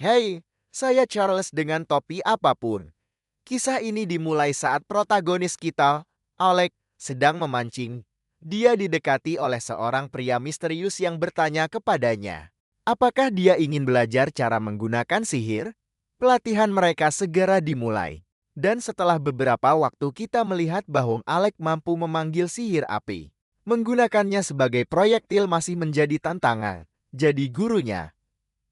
Hey, saya Charles dengan topi apapun. Kisah ini dimulai saat protagonis kita, Alec, sedang memancing. Dia didekati oleh seorang pria misterius yang bertanya kepadanya, apakah dia ingin belajar cara menggunakan sihir? Pelatihan mereka segera dimulai. Dan setelah beberapa waktu kita melihat bahwa Alec mampu memanggil sihir api. Menggunakannya sebagai proyektil masih menjadi tantangan. Jadi gurunya,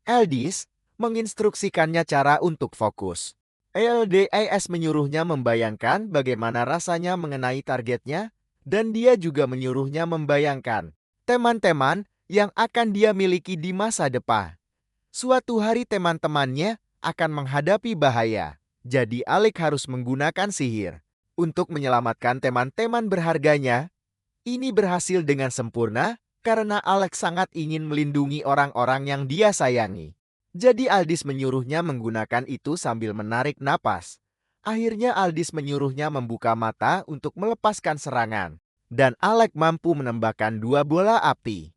Aldis, menginstruksikannya cara untuk fokus. LDAS menyuruhnya membayangkan bagaimana rasanya mengenai targetnya, dan dia juga menyuruhnya membayangkan teman-teman yang akan dia miliki di masa depan. Suatu hari teman-temannya akan menghadapi bahaya, jadi Alec harus menggunakan sihir untuk menyelamatkan teman-teman berharganya. Ini berhasil dengan sempurna karena Alex sangat ingin melindungi orang-orang yang dia sayangi. Jadi Aldis menyuruhnya menggunakan itu sambil menarik napas. Akhirnya Aldis menyuruhnya membuka mata untuk melepaskan serangan. Dan Alex mampu menembakkan 2 bola api.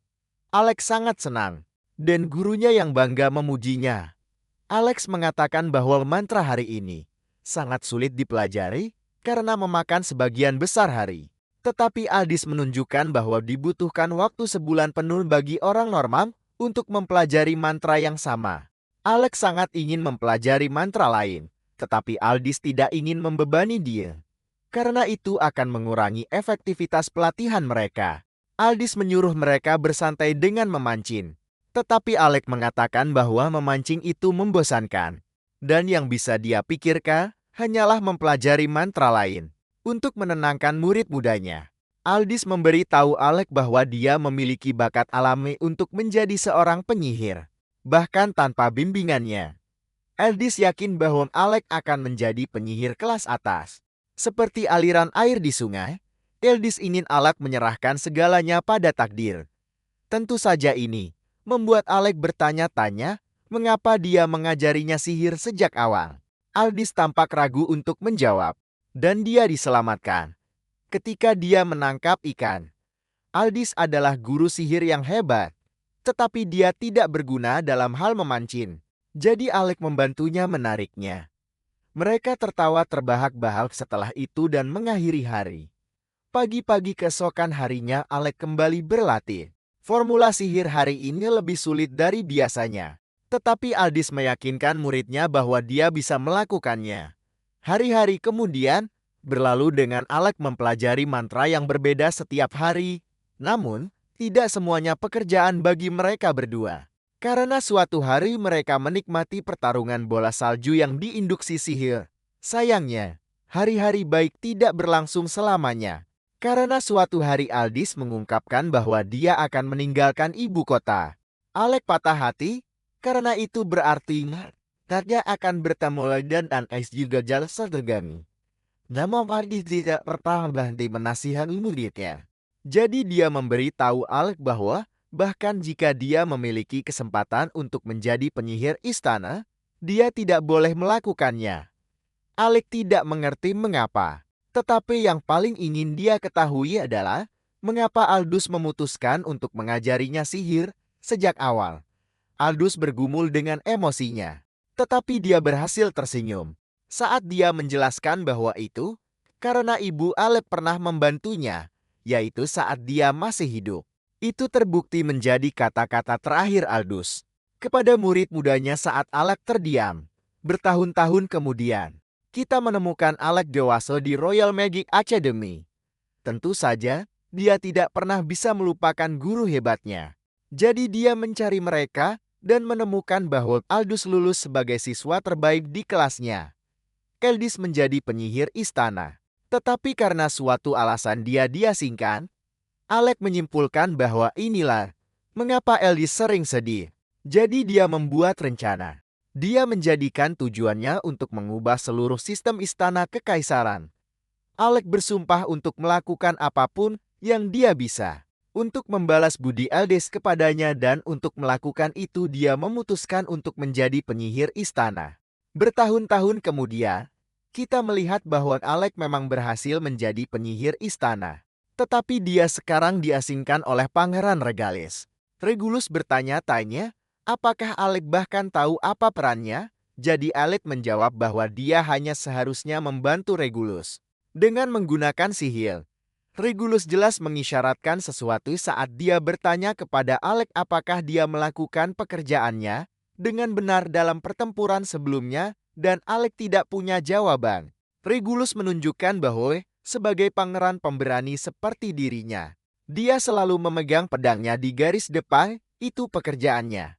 Alex sangat senang. Dan gurunya yang bangga memujinya. Alex mengatakan bahwa mantra hari ini sangat sulit dipelajari karena memakan sebagian besar hari. Tetapi Aldis menunjukkan bahwa dibutuhkan waktu sebulan penuh bagi orang normal untuk mempelajari mantra yang sama. Alex sangat ingin mempelajari mantra lain, tetapi Aldis tidak ingin membebani dia. Karena itu akan mengurangi efektivitas pelatihan mereka. Aldis menyuruh mereka bersantai dengan memancing. Tetapi Alex mengatakan bahwa memancing itu membosankan. Dan yang bisa dia pikirkan hanyalah mempelajari mantra lain. Untuk menenangkan murid mudanya, Aldis memberi tahu Alec bahwa dia memiliki bakat alami untuk menjadi seorang penyihir. Bahkan tanpa bimbingannya, Aldis yakin bahwa Alec akan menjadi penyihir kelas atas. Seperti aliran air di sungai, Aldis ingin Alec menyerahkan segalanya pada takdir. Tentu saja ini membuat Alec bertanya-tanya mengapa dia mengajarinya sihir sejak awal. Aldis tampak ragu untuk menjawab. Dan dia diselamatkan ketika dia menangkap ikan. Aldis adalah guru sihir yang hebat, tetapi dia tidak berguna dalam hal memancing. Jadi Alec membantunya menariknya. Mereka tertawa terbahak-bahak setelah itu dan mengakhiri hari. Pagi-pagi keesokan harinya Alec kembali berlatih. Formula sihir hari ini lebih sulit dari biasanya. Tetapi Aldis meyakinkan muridnya bahwa dia bisa melakukannya. Hari-hari kemudian berlalu dengan Alec mempelajari mantra yang berbeda setiap hari. Namun, tidak semuanya pekerjaan bagi mereka berdua. Karena suatu hari mereka menikmati pertarungan bola salju yang diinduksi sihir. Sayangnya, hari-hari baik tidak berlangsung selamanya. Karena suatu hari Aldis mengungkapkan bahwa dia akan meninggalkan ibu kota. Alec patah hati, karena itu berarti dia akan bertemu lagi dan Ais juga jalan terganggu. Namun Aldis tidak pernah berhenti menasihati muridnya. Jadi dia memberi tahu Alec bahwa bahkan jika dia memiliki kesempatan untuk menjadi penyihir istana, dia tidak boleh melakukannya. Alec tidak mengerti mengapa. Tetapi yang paling ingin dia ketahui adalah mengapa Aldus memutuskan untuk mengajarinya sihir sejak awal. Aldus bergumul dengan emosinya. Tetapi dia berhasil tersenyum saat dia menjelaskan bahwa itu karena ibu Alec pernah membantunya, yaitu saat dia masih hidup. Itu terbukti menjadi kata-kata terakhir Aldus kepada murid mudanya saat Alec terdiam. Bertahun-tahun kemudian, kita menemukan Alec dewasa di Royal Magic Academy. Tentu saja, dia tidak pernah bisa melupakan guru hebatnya. Jadi dia mencari mereka dan menemukan bahwa Aldus lulus sebagai siswa terbaik di kelasnya. Aldis menjadi penyihir istana. Tetapi karena suatu alasan dia diasingkan, Alec menyimpulkan bahwa inilah mengapa Aldis sering sedih. Jadi dia membuat rencana. Dia menjadikan tujuannya untuk mengubah seluruh sistem istana kekaisaran. Alec bersumpah untuk melakukan apapun yang dia bisa untuk membalas budi Aldis kepadanya, dan untuk melakukan itu dia memutuskan untuk menjadi penyihir istana. Bertahun-tahun kemudian, kita melihat bahwa Alec memang berhasil menjadi penyihir istana. Tetapi dia sekarang diasingkan oleh Pangeran Regalis. Regulus bertanya-tanya, Apakah Alec bahkan tahu apa perannya? Jadi Alec menjawab bahwa dia hanya seharusnya membantu Regulus. Dengan menggunakan sihir, Regulus jelas mengisyaratkan sesuatu saat dia bertanya kepada Alec apakah dia melakukan pekerjaannya dengan benar dalam pertempuran sebelumnya, dan Alec tidak punya jawaban. Regulus menunjukkan bahwa sebagai pangeran pemberani seperti dirinya, dia selalu memegang pedangnya di garis depan, itu pekerjaannya.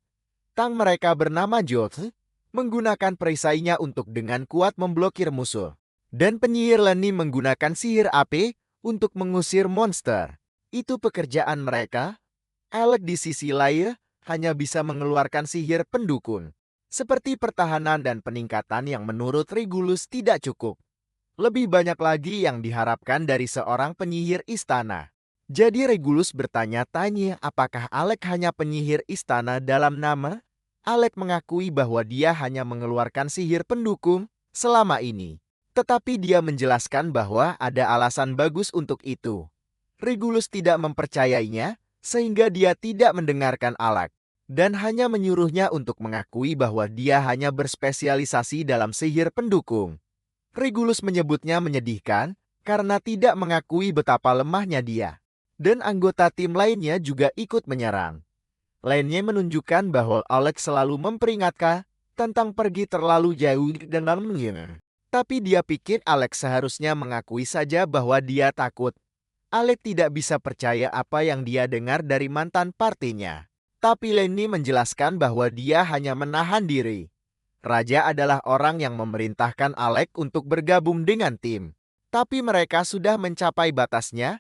Tang mereka bernama Joth menggunakan perisainya untuk dengan kuat memblokir musuh. Dan penyihir Lenny menggunakan sihir api untuk mengusir monster. Itu pekerjaan mereka. Alec di sisi lain hanya bisa mengeluarkan sihir pendukung, seperti pertahanan dan peningkatan yang menurut Regulus tidak cukup. Lebih banyak lagi yang diharapkan dari seorang penyihir istana. Jadi Regulus bertanya-tanya apakah Alec hanya penyihir istana dalam nama? Alec mengakui bahwa dia hanya mengeluarkan sihir pendukung selama ini. Tetapi dia menjelaskan bahwa ada alasan bagus untuk itu. Regulus tidak mempercayainya, sehingga dia tidak mendengarkan Alec, dan hanya menyuruhnya untuk mengakui bahwa dia hanya berspesialisasi dalam sihir pendukung. Regulus menyebutnya menyedihkan, karena tidak mengakui betapa lemahnya dia. Dan anggota tim lainnya juga ikut menyerang. Lainnya menunjukkan bahwa Alec selalu memperingatkan tentang pergi terlalu jauh dengan menghina. Tapi dia pikir Alec seharusnya mengakui saja bahwa dia takut. Alec tidak bisa percaya apa yang dia dengar dari mantan partinya. Tapi Lenny menjelaskan bahwa dia hanya menahan diri. Raja adalah orang yang memerintahkan Alec untuk bergabung dengan tim. Tapi mereka sudah mencapai batasnya.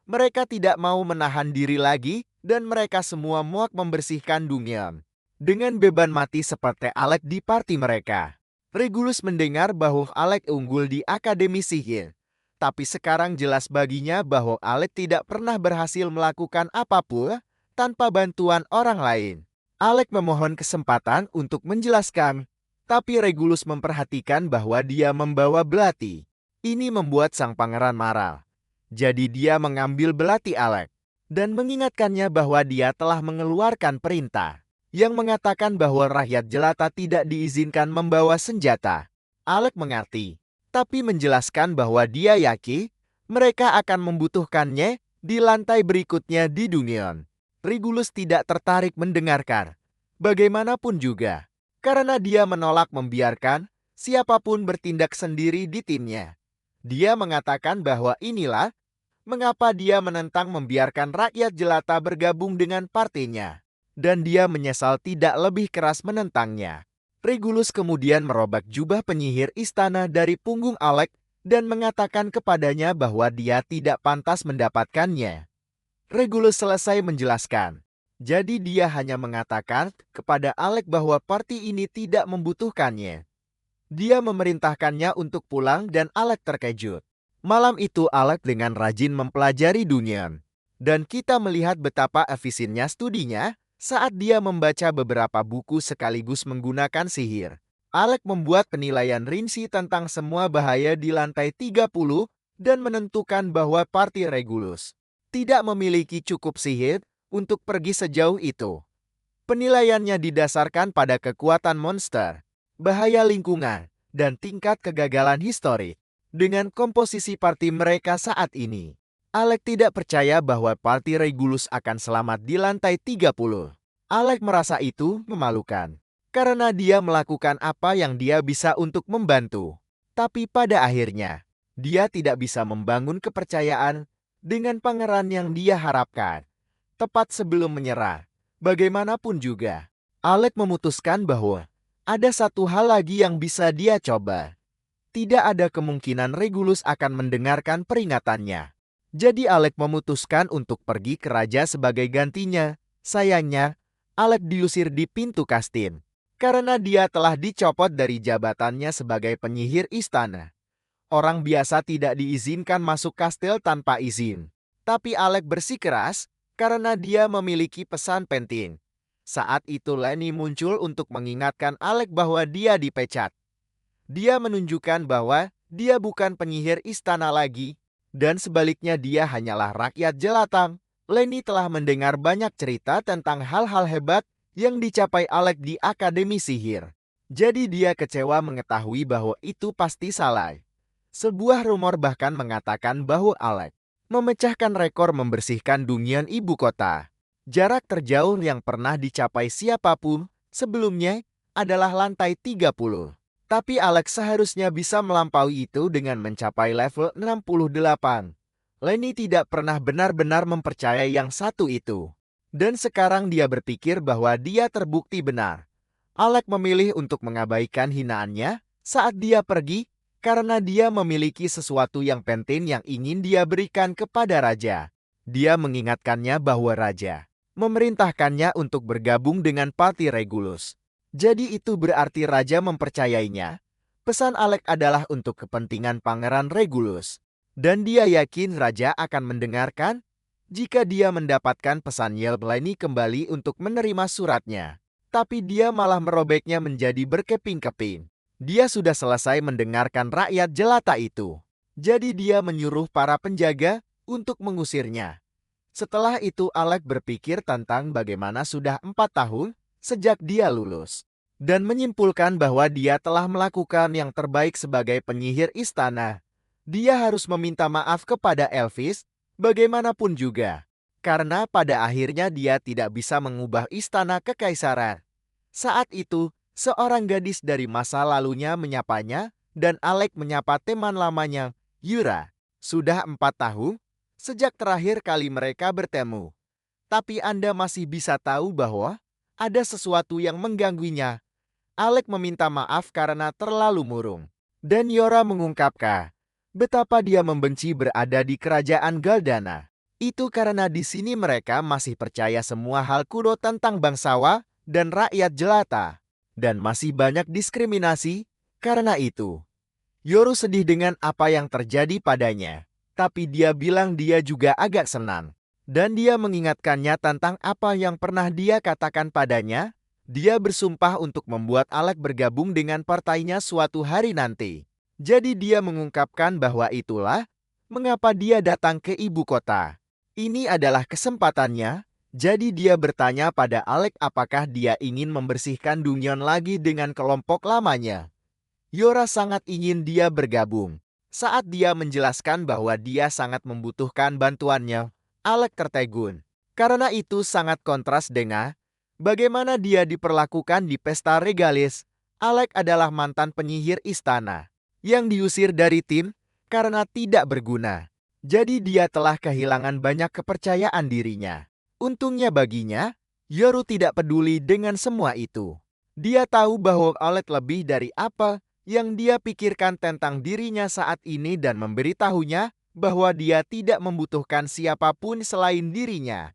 Mereka tidak mau menahan diri lagi, dan mereka semua muak membersihkan dunia. Dengan beban mati seperti Alec di parti mereka. Regulus mendengar bahwa Alec unggul di Akademi Sihir. Tapi sekarang jelas baginya bahwa Alec tidak pernah berhasil melakukan apapun tanpa bantuan orang lain. Alec memohon kesempatan untuk menjelaskan, tapi Regulus memperhatikan bahwa dia membawa belati. Ini membuat sang pangeran marah. Jadi dia mengambil belati Alec dan mengingatkannya bahwa dia telah mengeluarkan perintah yang mengatakan bahwa rakyat jelata tidak diizinkan membawa senjata. Alec mengerti, tapi menjelaskan bahwa dia yakin mereka akan membutuhkannya di lantai berikutnya di dunia. Regulus tidak tertarik mendengarkan, bagaimanapun juga, karena dia menolak membiarkan siapapun bertindak sendiri di timnya. Dia mengatakan bahwa inilah mengapa dia menentang membiarkan rakyat jelata bergabung dengan partinya. Dan dia menyesal tidak lebih keras menentangnya. Regulus kemudian merobek jubah penyihir istana dari punggung Alec dan mengatakan kepadanya bahwa dia tidak pantas mendapatkannya. Regulus selesai menjelaskan. Jadi dia hanya mengatakan kepada Alec bahwa parti ini tidak membutuhkannya. Dia memerintahkannya untuk pulang dan Alec terkejut. Malam itu Alec dengan rajin mempelajari dunia. Dan kita melihat betapa efisiennya studinya saat dia membaca beberapa buku sekaligus menggunakan sihir. Alec membuat penilaian rinci tentang semua bahaya di lantai 30 dan menentukan bahwa parti Regulus tidak memiliki cukup sihir untuk pergi sejauh itu. Penilaiannya didasarkan pada kekuatan monster, bahaya lingkungan, dan tingkat kegagalan historik. Dengan komposisi parti mereka saat ini, Alec tidak percaya bahwa parti Regulus akan selamat di lantai 30. Alec merasa itu memalukan, karena dia melakukan apa yang dia bisa untuk membantu. Tapi pada akhirnya, dia tidak bisa membangun kepercayaan dengan pangeran yang dia harapkan. Tepat sebelum menyerah, bagaimanapun juga, Alec memutuskan bahwa ada satu hal lagi yang bisa dia coba. Tidak ada kemungkinan Regulus akan mendengarkan peringatannya. Jadi Alec memutuskan untuk pergi ke raja sebagai gantinya. Sayangnya, Alec diusir di pintu kastil karena dia telah dicopot dari jabatannya sebagai penyihir istana. Orang biasa tidak diizinkan masuk kastil tanpa izin. Tapi Alec bersikeras karena dia memiliki pesan penting. Saat itu Lenny muncul untuk mengingatkan Alec bahwa dia dipecat. Dia menunjukkan bahwa dia bukan penyihir istana lagi, dan sebaliknya dia hanyalah rakyat jelata. Lenny telah mendengar banyak cerita tentang hal-hal hebat yang dicapai Alec di Akademi Sihir. Jadi dia kecewa mengetahui bahwa itu pasti salah. Sebuah rumor bahkan mengatakan bahwa Alec memecahkan rekor membersihkan Dungeon ibu kota. Jarak terjauh yang pernah dicapai siapapun sebelumnya adalah lantai 30. Tapi Alex seharusnya bisa melampaui itu dengan mencapai level 68. Lenny tidak pernah benar-benar mempercayai yang satu itu. Dan sekarang dia berpikir bahwa dia terbukti benar. Alex memilih untuk mengabaikan hinaannya saat dia pergi karena dia memiliki sesuatu yang penting yang ingin dia berikan kepada raja. Dia mengingatkannya bahwa raja memerintahkannya untuk bergabung dengan parti Regulus. Jadi itu berarti raja mempercayainya. Pesan Alec adalah untuk kepentingan Pangeran Regulus. Dan dia yakin raja akan mendengarkan jika dia mendapatkan pesan Lenny kembali untuk menerima suratnya. Tapi dia malah merobeknya menjadi berkeping-keping. Dia sudah selesai mendengarkan rakyat jelata itu. Jadi dia menyuruh para penjaga untuk mengusirnya. Setelah itu Alec berpikir tentang bagaimana sudah 4 tahun sejak dia lulus. Dan menyimpulkan bahwa dia telah melakukan yang terbaik sebagai penyihir istana. Dia harus meminta maaf kepada Elvis, bagaimanapun juga. Karena pada akhirnya dia tidak bisa mengubah istana kekaisaran. Saat itu, seorang gadis dari masa lalunya menyapanya, dan Alec menyapa teman lamanya, Yura. Sudah 4 tahun sejak terakhir kali mereka bertemu. Tapi Anda masih bisa tahu bahwa ada sesuatu yang menggangguinya. Alec meminta maaf karena terlalu murung. Dan Yora mengungkapkan betapa dia membenci berada di kerajaan Galdana. Itu karena di sini mereka masih percaya semua hal kuno tentang bangsawan dan rakyat jelata. Dan masih banyak diskriminasi karena itu. Yoru sedih dengan apa yang terjadi padanya. Tapi dia bilang dia juga agak senang. Dan dia mengingatkannya tentang apa yang pernah dia katakan padanya. Dia bersumpah untuk membuat Alec bergabung dengan partainya suatu hari nanti. Jadi dia mengungkapkan bahwa itulah mengapa dia datang ke ibu kota. Ini adalah kesempatannya. Jadi dia bertanya pada Alec apakah dia ingin membersihkan Dungeon lagi dengan kelompok lamanya. Yora sangat ingin dia bergabung. Saat dia menjelaskan bahwa dia sangat membutuhkan bantuannya, Alec tertegun. Karena itu sangat kontras dengan bagaimana dia diperlakukan di pesta regalis. Alec adalah mantan penyihir istana yang diusir dari tim karena tidak berguna. Jadi dia telah kehilangan banyak kepercayaan dirinya. Untungnya baginya, Yoru tidak peduli dengan semua itu. Dia tahu bahwa Alec lebih dari apa yang dia pikirkan tentang dirinya saat ini dan memberitahunya bahwa dia tidak membutuhkan siapapun selain dirinya.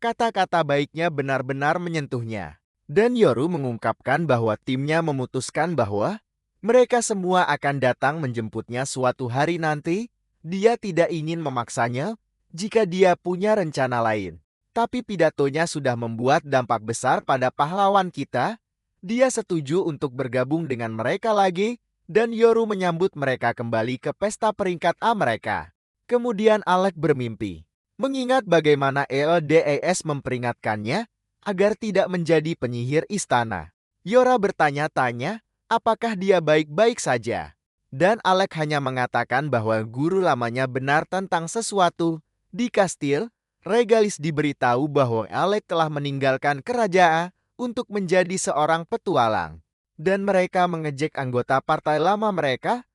Kata-kata baiknya benar-benar menyentuhnya. Dan Yoru mengungkapkan bahwa timnya memutuskan bahwa mereka semua akan datang menjemputnya suatu hari nanti. Dia tidak ingin memaksanya jika dia punya rencana lain. Tapi pidatonya sudah membuat dampak besar pada pahlawan kita. Dia setuju untuk bergabung dengan mereka lagi, dan Yoru menyambut mereka kembali ke pesta peringkat A mereka. Kemudian Alec bermimpi mengingat bagaimana LDES memperingatkannya agar tidak menjadi penyihir istana. Yora bertanya-tanya apakah dia baik-baik saja. Dan Alec hanya mengatakan bahwa guru lamanya benar tentang sesuatu. Di kastil, Regalis diberitahu bahwa Alec telah meninggalkan kerajaan untuk menjadi seorang petualang. Dan mereka mengejek anggota partai lama mereka.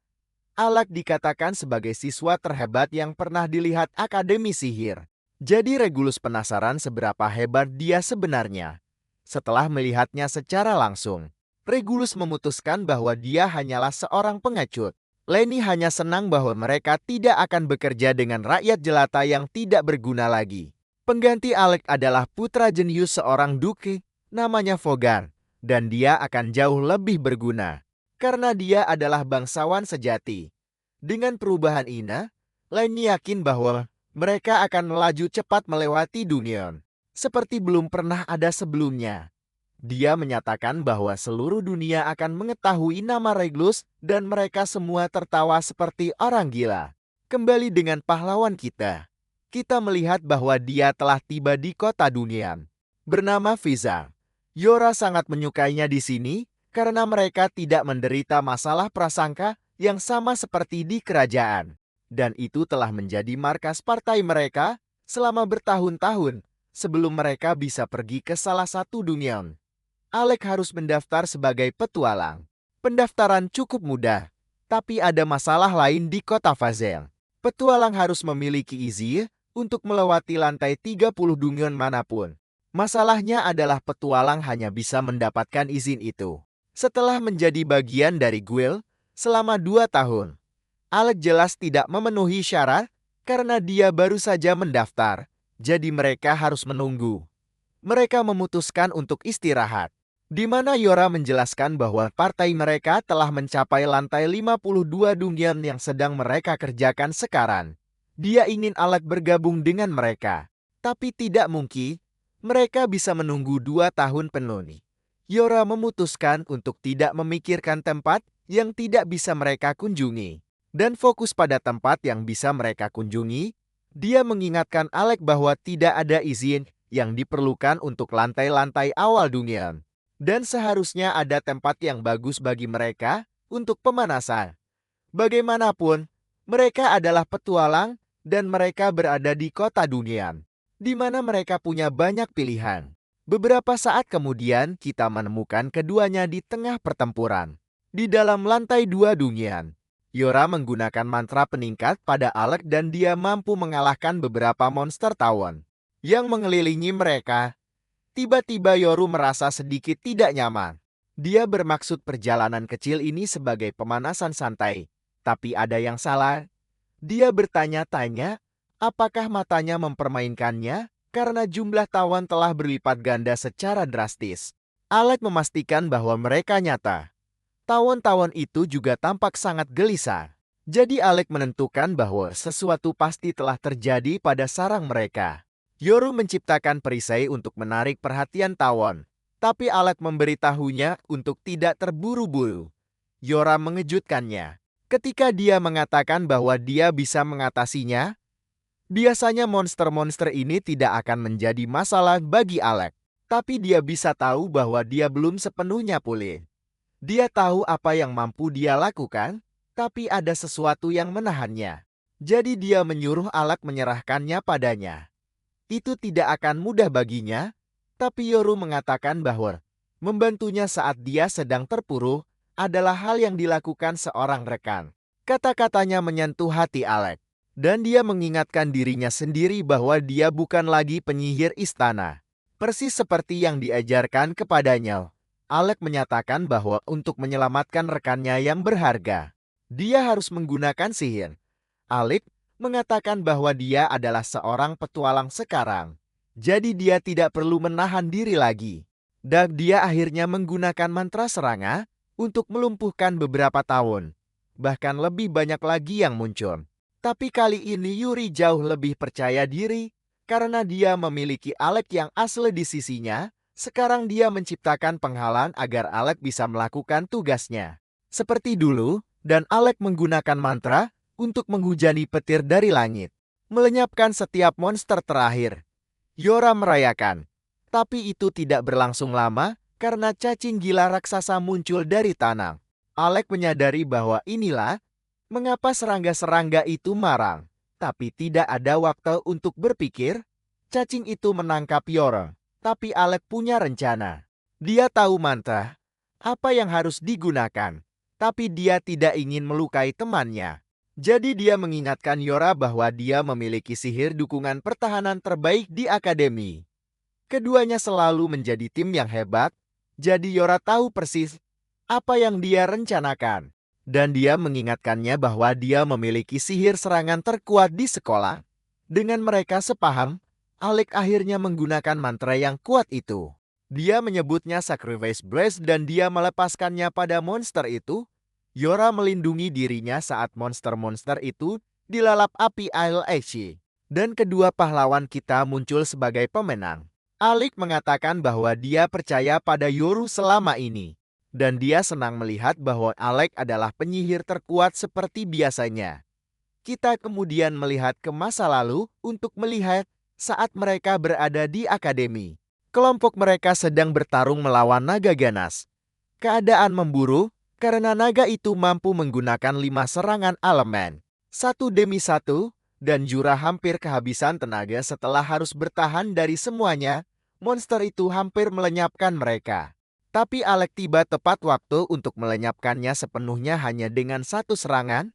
Alec dikatakan sebagai siswa terhebat yang pernah dilihat Akademi Sihir. Jadi Regulus penasaran seberapa hebat dia sebenarnya. Setelah melihatnya secara langsung, Regulus memutuskan bahwa dia hanyalah seorang pengecut. Lenny hanya senang bahwa mereka tidak akan bekerja dengan rakyat jelata yang tidak berguna lagi. Pengganti Alec adalah putra jenius seorang duke, namanya Vogar, dan dia akan jauh lebih berguna. Karena dia adalah bangsawan sejati. Dengan perubahan ini, Lenny yakin bahwa mereka akan melaju cepat melewati Dungeon, seperti belum pernah ada sebelumnya. Dia menyatakan bahwa seluruh dunia akan mengetahui nama Regulus dan mereka semua tertawa seperti orang gila. Kembali dengan pahlawan kita. Kita melihat bahwa dia telah tiba di kota Dungeon, bernama Fiza. Yora sangat menyukainya di sini karena mereka tidak menderita masalah prasangka yang sama seperti di kerajaan. Dan itu telah menjadi markas partai mereka selama bertahun-tahun sebelum mereka bisa pergi ke salah satu dunia. Alec harus mendaftar sebagai petualang. Pendaftaran cukup mudah, tapi ada masalah lain di kota Fazel. Petualang harus memiliki izin untuk melewati lantai 30 dunia manapun. Masalahnya adalah petualang hanya bisa mendapatkan izin itu setelah menjadi bagian dari guild selama 2 tahun. Alec jelas tidak memenuhi syarat karena dia baru saja mendaftar, jadi mereka harus menunggu. Mereka memutuskan untuk istirahat, di mana Yora menjelaskan bahwa partai mereka telah mencapai lantai 52 dunia yang sedang mereka kerjakan sekarang. Dia ingin Alec bergabung dengan mereka, tapi tidak mungkin mereka bisa menunggu 2 tahun penuh. Yora memutuskan untuk tidak memikirkan tempat yang tidak bisa mereka kunjungi dan fokus pada tempat yang bisa mereka kunjungi. Dia mengingatkan Alec bahwa tidak ada izin yang diperlukan untuk lantai-lantai awal dunia, dan seharusnya ada tempat yang bagus bagi mereka untuk pemanasan. Bagaimanapun, mereka adalah petualang dan mereka berada di kota dunia, di mana mereka punya banyak pilihan. Beberapa saat kemudian, kita menemukan keduanya di tengah pertempuran. Di dalam lantai 2 dunia, Yora menggunakan mantra peningkat pada Alec dan dia mampu mengalahkan beberapa monster tawon yang mengelilingi mereka. Tiba-tiba Yoru merasa sedikit tidak nyaman. Dia bermaksud perjalanan kecil ini sebagai pemanasan santai. Tapi ada yang salah. Dia bertanya-tanya, apakah matanya mempermainkannya? Karena jumlah tawon telah berlipat ganda secara drastis. Alec memastikan bahwa mereka nyata. Tawon-tawon itu juga tampak sangat gelisah. Jadi Alec menentukan bahwa sesuatu pasti telah terjadi pada sarang mereka. Yoru menciptakan perisai untuk menarik perhatian tawon, tapi Alec memberitahunya untuk tidak terburu-buru. Yora mengejutkannya ketika dia mengatakan bahwa dia bisa mengatasinya. Biasanya monster-monster ini tidak akan menjadi masalah bagi Alec, tapi dia bisa tahu bahwa dia belum sepenuhnya pulih. Dia tahu apa yang mampu dia lakukan, tapi ada sesuatu yang menahannya. Jadi dia menyuruh Alec menyerahkannya padanya. Itu tidak akan mudah baginya, tapi Yoru mengatakan bahwa membantunya saat dia sedang terpuruk adalah hal yang dilakukan seorang rekan. Kata-katanya menyentuh hati Alec, dan dia mengingatkan dirinya sendiri bahwa dia bukan lagi penyihir istana. Persis seperti yang diajarkan kepadanya, Alec menyatakan bahwa untuk menyelamatkan rekannya yang berharga, dia harus menggunakan sihir. Alec mengatakan bahwa dia adalah seorang petualang sekarang. Jadi dia tidak perlu menahan diri lagi. Dan dia akhirnya menggunakan mantra serangga untuk melumpuhkan beberapa tahun. Bahkan lebih banyak lagi yang muncul. Tapi kali ini Yuri jauh lebih percaya diri karena dia memiliki Alec yang asli di sisinya. Sekarang dia menciptakan penghalang agar Alec bisa melakukan tugasnya seperti dulu, dan Alec menggunakan mantra untuk menghujani petir dari langit, melenyapkan setiap monster terakhir. Yora merayakan, tapi itu tidak berlangsung lama karena cacing gila raksasa muncul dari tanah. Alec menyadari bahwa inilah mengapa serangga-serangga itu marah, tapi tidak ada waktu untuk berpikir. Cacing itu menangkap Yora, tapi Alec punya rencana. Dia tahu mantra apa yang harus digunakan, tapi dia tidak ingin melukai temannya. Jadi dia mengingatkan Yora bahwa dia memiliki sihir dukungan pertahanan terbaik di akademi. Keduanya selalu menjadi tim yang hebat, jadi Yora tahu persis apa yang dia rencanakan. Dan dia mengingatkannya bahwa dia memiliki sihir serangan terkuat di sekolah. Dengan mereka sepaham, Alec akhirnya menggunakan mantra yang kuat itu. Dia menyebutnya Sacrifice Blast dan dia melepaskannya pada monster itu. Yora melindungi dirinya saat monster-monster itu dilalap api Ail Aishi. Dan kedua pahlawan kita muncul sebagai pemenang. Alec mengatakan bahwa dia percaya pada Yoru selama ini. Dan dia senang melihat bahwa Alec adalah penyihir terkuat seperti biasanya. Kita kemudian melihat ke masa lalu untuk melihat saat mereka berada di akademi. Kelompok mereka sedang bertarung melawan naga ganas. Keadaan memburuk karena naga itu mampu menggunakan 5 serangan elemen, satu demi satu, dan Jura hampir kehabisan tenaga setelah harus bertahan dari semuanya. Monster itu hampir melenyapkan mereka. Tapi Alec tiba tepat waktu untuk melenyapkannya sepenuhnya hanya dengan satu serangan.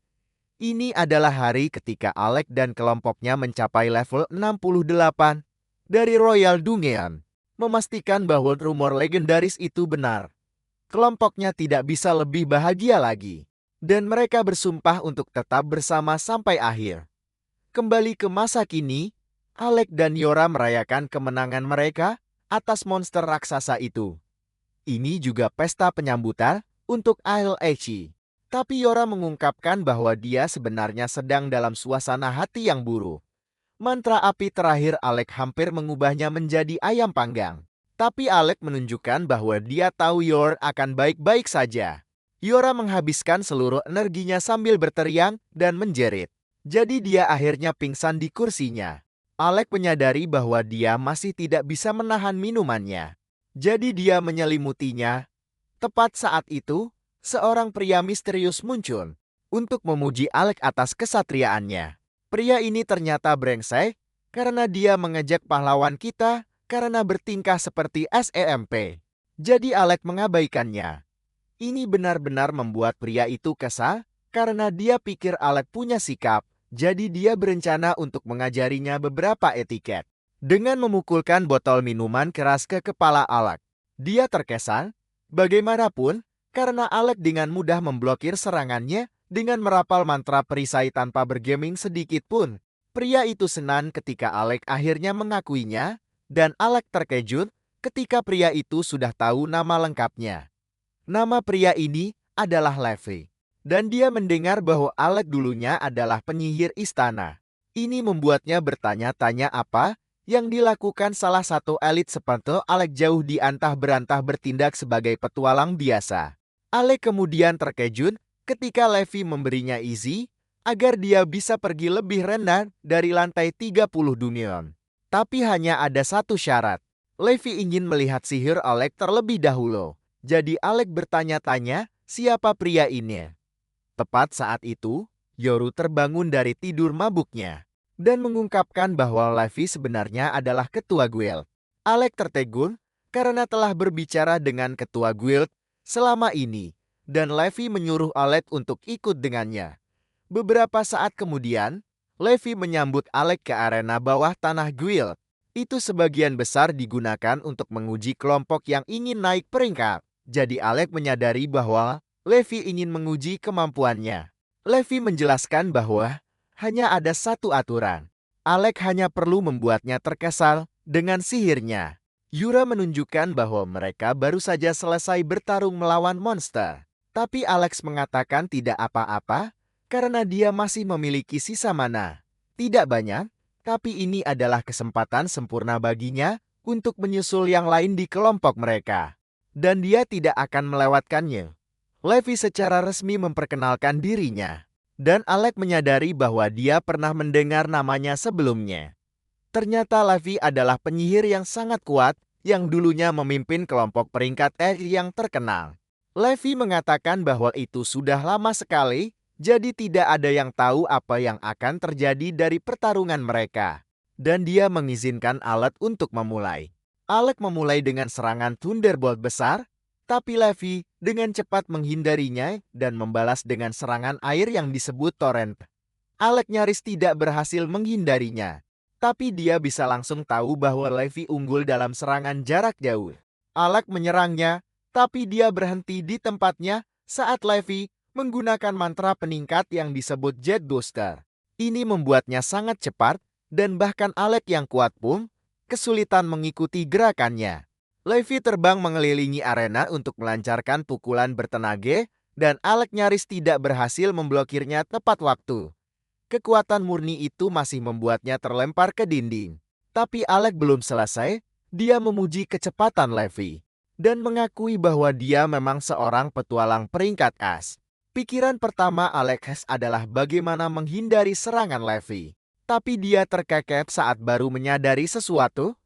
Ini adalah hari ketika Alec dan kelompoknya mencapai level 68 dari Royal Dungeon, memastikan bahwa rumor legendaris itu benar. Kelompoknya tidak bisa lebih bahagia lagi, dan mereka bersumpah untuk tetap bersama sampai akhir. Kembali ke masa kini, Alec dan Yora merayakan kemenangan mereka atas monster raksasa itu. Ini juga pesta penyambutan untuk Ailaichi. Tapi Yora mengungkapkan bahwa dia sebenarnya sedang dalam suasana hati yang buruk. Mantra api terakhir Alec hampir mengubahnya menjadi ayam panggang. Tapi Alec menunjukkan bahwa dia tahu Yor akan baik-baik saja. Yora menghabiskan seluruh energinya sambil berteriak dan menjerit. Jadi dia akhirnya pingsan di kursinya. Alec menyadari bahwa dia masih tidak bisa menahan minumannya. Jadi dia menyelimutinya. Tepat saat itu, seorang pria misterius muncul untuk memuji Alec atas kesatriaannya. Pria ini ternyata brengsek karena dia mengejek pahlawan kita karena bertingkah seperti SEMP. Jadi Alec mengabaikannya. Ini benar-benar membuat pria itu kesal karena dia pikir Alec punya sikap. Jadi dia berencana untuk mengajarinya beberapa etiket. Dengan memukulkan botol minuman keras ke kepala Alec. Dia terkesan, bagaimanapun, karena Alec dengan mudah memblokir serangannya dengan merapal mantra perisai tanpa bergeming sedikit pun. Pria itu senang ketika Alec akhirnya mengakuinya, dan Alec terkejut ketika pria itu sudah tahu nama lengkapnya. Nama pria ini adalah Levi. Dan dia mendengar bahwa Alec dulunya adalah penyihir istana. Ini membuatnya bertanya-tanya apa yang dilakukan salah satu elit seperti Alec jauh di antah berantah bertindak sebagai petualang biasa. Alec kemudian terkejut ketika Levi memberinya izin agar dia bisa pergi lebih rendah dari lantai 30 Dungeon. Tapi hanya ada satu syarat. Levi ingin melihat sihir Alec terlebih dahulu. Jadi Alec bertanya-tanya siapa pria ini. Tepat saat itu, Yoru terbangun dari tidur mabuknya dan mengungkapkan bahwa Levi sebenarnya adalah ketua guild. Alec tertegun karena telah berbicara dengan ketua guild selama ini, dan Levi menyuruh Alec untuk ikut dengannya. Beberapa saat kemudian, Levi menyambut Alec ke arena bawah tanah guild. Itu sebagian besar digunakan untuk menguji kelompok yang ingin naik peringkat. Jadi Alec menyadari bahwa Levi ingin menguji kemampuannya. Levi menjelaskan bahwa hanya ada satu aturan. Alec hanya perlu membuatnya terkesal dengan sihirnya. Yura menunjukkan bahwa mereka baru saja selesai bertarung melawan monster. Tapi Alex mengatakan tidak apa-apa karena dia masih memiliki sisa mana. Tidak banyak, tapi ini adalah kesempatan sempurna baginya untuk menyusul yang lain di kelompok mereka. Dan dia tidak akan melewatkannya. Levi secara resmi memperkenalkan dirinya. Dan Alec menyadari bahwa dia pernah mendengar namanya sebelumnya. Ternyata Levi adalah penyihir yang sangat kuat yang dulunya memimpin kelompok peringkat yang terkenal. Levi mengatakan bahwa itu sudah lama sekali, jadi tidak ada yang tahu apa yang akan terjadi dari pertarungan mereka. Dan dia mengizinkan Alec untuk memulai. Alec memulai dengan serangan Thunderbolt besar, tapi Levi dengan cepat menghindarinya dan membalas dengan serangan air yang disebut Torrent. Alec nyaris tidak berhasil menghindarinya, tapi dia bisa langsung tahu bahwa Levi unggul dalam serangan jarak jauh. Alec menyerangnya, tapi dia berhenti di tempatnya saat Levi menggunakan mantra peningkat yang disebut Jet Booster. Ini membuatnya sangat cepat, dan bahkan Alec yang kuat pun kesulitan mengikuti gerakannya. Levi terbang mengelilingi arena untuk melancarkan pukulan bertenaga, dan Alec nyaris tidak berhasil memblokirnya tepat waktu. Kekuatan murni itu masih membuatnya terlempar ke dinding. Tapi Alec belum selesai, dia memuji kecepatan Levi, dan mengakui bahwa dia memang seorang petualang peringkat as. Pikiran pertama Alex adalah bagaimana menghindari serangan Levi. Tapi dia terkekeh saat baru menyadari sesuatu.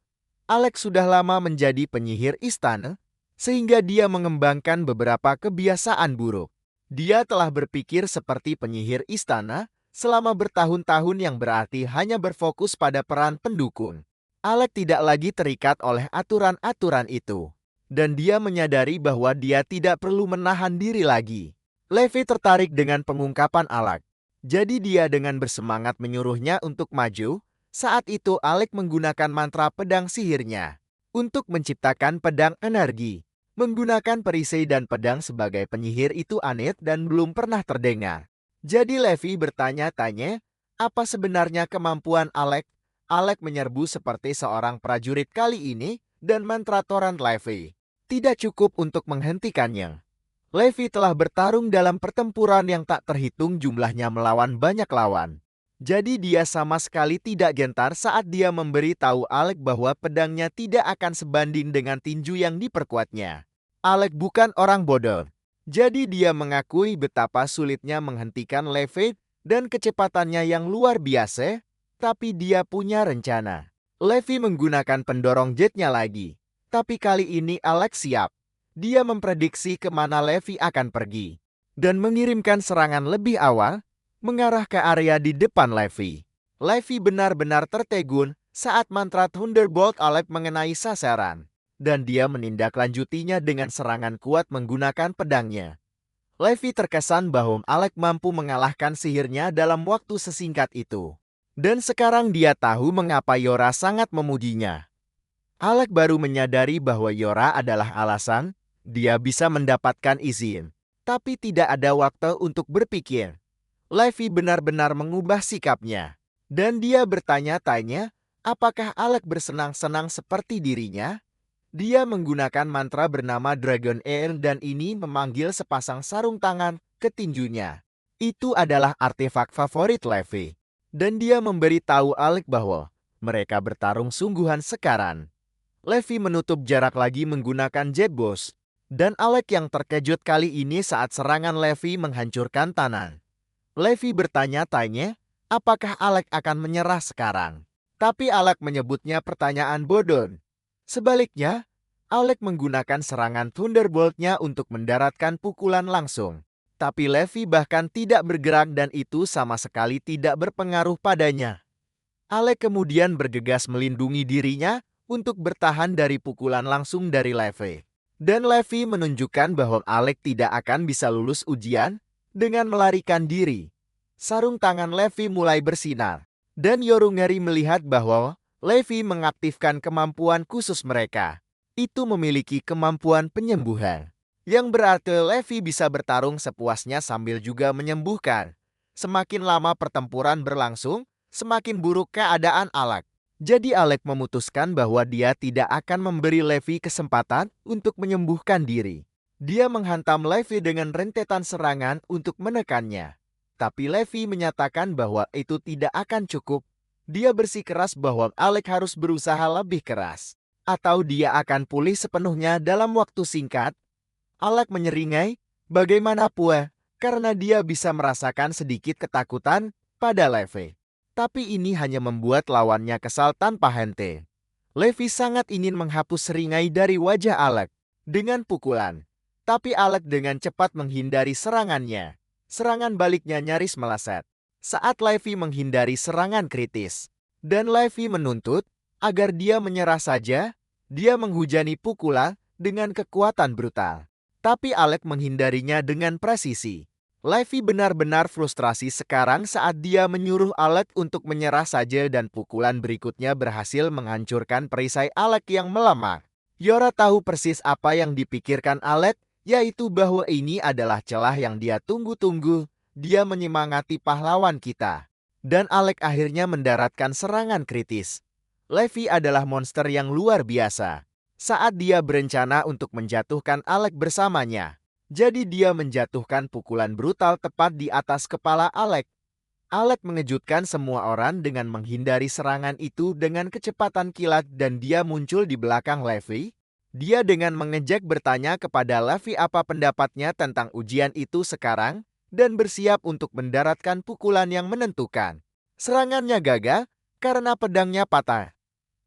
Alex sudah lama menjadi penyihir istana, sehingga dia mengembangkan beberapa kebiasaan buruk. Dia telah berpikir seperti penyihir istana selama bertahun-tahun yang berarti hanya berfokus pada peran pendukung. Alex tidak lagi terikat oleh aturan-aturan itu. Dan dia menyadari bahwa dia tidak perlu menahan diri lagi. Levi tertarik dengan pengungkapan Alex. Jadi dia dengan bersemangat menyuruhnya untuk maju. Saat itu Alex menggunakan mantra pedang sihirnya untuk menciptakan pedang energi. Menggunakan perisai dan pedang sebagai penyihir itu aneh dan belum pernah terdengar. Jadi Levi bertanya-tanya, apa sebenarnya kemampuan Alex? Alex menyerbu seperti seorang prajurit kali ini dan mantra torrent Levi tidak cukup untuk menghentikannya. Levi telah bertarung dalam pertempuran yang tak terhitung jumlahnya melawan banyak lawan. Jadi dia sama sekali tidak gentar saat dia memberi tahu Alex bahwa pedangnya tidak akan sebanding dengan tinju yang diperkuatnya. Alex bukan orang bodoh. Jadi dia mengakui betapa sulitnya menghentikan Levi dan kecepatannya yang luar biasa, tapi dia punya rencana. Levi menggunakan pendorong jetnya lagi, tapi kali ini Alex siap. Dia memprediksi kemana Levi akan pergi dan mengirimkan serangan lebih awal mengarah ke area di depan Levi. Levi benar-benar tertegun saat mantra Thunderbolt Alex mengenai sasaran, dan dia menindaklanjutinya dengan serangan kuat menggunakan pedangnya. Levi terkesan bahwa Alex mampu mengalahkan sihirnya dalam waktu sesingkat itu. Dan sekarang dia tahu mengapa Yora sangat memujinya. Alex baru menyadari bahwa Yora adalah alasan dia bisa mendapatkan izin, tapi tidak ada waktu untuk berpikir. Levi benar-benar mengubah sikapnya. Dan dia bertanya-tanya, apakah Alex bersenang-senang seperti dirinya? Dia menggunakan mantra bernama Dragon Air dan ini memanggil sepasang sarung tangan ke tinjunya. Itu adalah artefak favorit Levi. Dan dia memberi tahu Alex bahwa mereka bertarung sungguhan sekarang. Levi menutup jarak lagi menggunakan Jet Boss. Dan Alex yang terkejut kali ini saat serangan Levi menghancurkan tanah. Levi bertanya-tanya, apakah Alex akan menyerah sekarang? Tapi Alex menyebutnya pertanyaan bodoh. Sebaliknya, Alex menggunakan serangan Thunderbolt-nya untuk mendaratkan pukulan langsung. Tapi Levi bahkan tidak bergerak dan itu sama sekali tidak berpengaruh padanya. Alex kemudian bergegas melindungi dirinya untuk bertahan dari pukulan langsung dari Levi. Dan Levi menunjukkan bahwa Alex tidak akan bisa lulus ujian dengan melarikan diri. Sarung tangan Levi mulai bersinar. Dan Yorungeri melihat bahwa Levi mengaktifkan kemampuan khusus mereka. Itu memiliki kemampuan penyembuhan. Yang berarti Levi bisa bertarung sepuasnya sambil juga menyembuhkan. Semakin lama pertempuran berlangsung, semakin buruk keadaan Alex. Jadi Alex memutuskan bahwa dia tidak akan memberi Levi kesempatan untuk menyembuhkan diri. Dia menghantam Levi dengan rentetan serangan untuk menekannya. Tapi Levi menyatakan bahwa itu tidak akan cukup. Dia bersikeras bahwa Alex harus berusaha lebih keras. Atau dia akan pulih sepenuhnya dalam waktu singkat. Alex menyeringai, bagaimana pula, karena dia bisa merasakan sedikit ketakutan pada Levi. Tapi ini hanya membuat lawannya kesal tanpa henti. Levi sangat ingin menghapus seringai dari wajah Alex dengan pukulan. Tapi Alex dengan cepat menghindari serangannya. Serangan baliknya nyaris meleset. Saat Levi menghindari serangan kritis. Dan Levi menuntut agar dia menyerah saja, dia menghujani pukulan dengan kekuatan brutal. Tapi Alex menghindarinya dengan presisi. Levi benar-benar frustrasi sekarang saat dia menyuruh Alex untuk menyerah saja dan pukulan berikutnya berhasil menghancurkan perisai Alex yang melemah. Yora tahu persis apa yang dipikirkan Alex, yaitu bahwa ini adalah celah yang dia tunggu-tunggu. Dia menyemangati pahlawan kita. Dan Alex akhirnya mendaratkan serangan kritis. Levi adalah monster yang luar biasa. Saat dia berencana untuk menjatuhkan Alex bersamanya. Jadi dia menjatuhkan pukulan brutal tepat di atas kepala Alex. Alex mengejutkan semua orang dengan menghindari serangan itu dengan kecepatan kilat dan dia muncul di belakang Levi. Dia dengan mengejek bertanya kepada Levi apa pendapatnya tentang ujian itu sekarang dan bersiap untuk mendaratkan pukulan yang menentukan. Serangannya gagal karena pedangnya patah.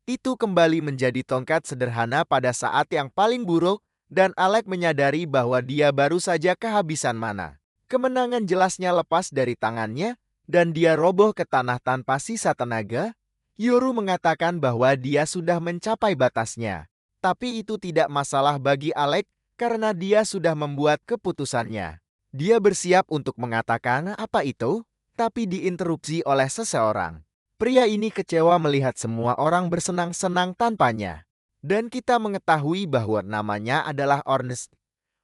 Itu kembali menjadi tongkat sederhana pada saat yang paling buruk, dan Alex menyadari bahwa dia baru saja kehabisan mana. Kemenangan jelasnya lepas dari tangannya, dan dia roboh ke tanah tanpa sisa tenaga. Yoru mengatakan bahwa dia sudah mencapai batasnya. Tapi itu tidak masalah bagi Alex, karena dia sudah membuat keputusannya. Dia bersiap untuk mengatakan apa itu, tapi diinterupsi oleh seseorang. Pria ini kecewa melihat semua orang bersenang-senang tanpanya. Dan kita mengetahui bahwa namanya adalah Ornes.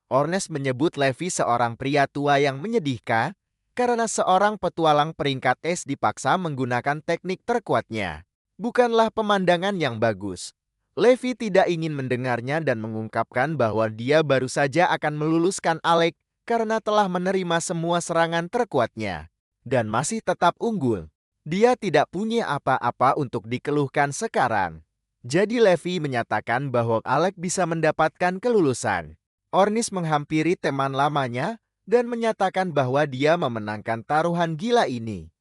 Ornes menyebut Levi seorang pria tua yang menyedihkan, karena seorang petualang peringkat es dipaksa menggunakan teknik terkuatnya. Bukanlah pemandangan yang bagus. Levi tidak ingin mendengarnya dan mengungkapkan bahwa dia baru saja akan meluluskan Alex karena telah menerima semua serangan terkuatnya. Dan masih tetap unggul. Dia tidak punya apa-apa untuk dikeluhkan sekarang. Jadi Levi menyatakan bahwa Alex bisa mendapatkan kelulusan. Ornis menghampiri teman lamanya dan menyatakan bahwa dia memenangkan taruhan gila ini.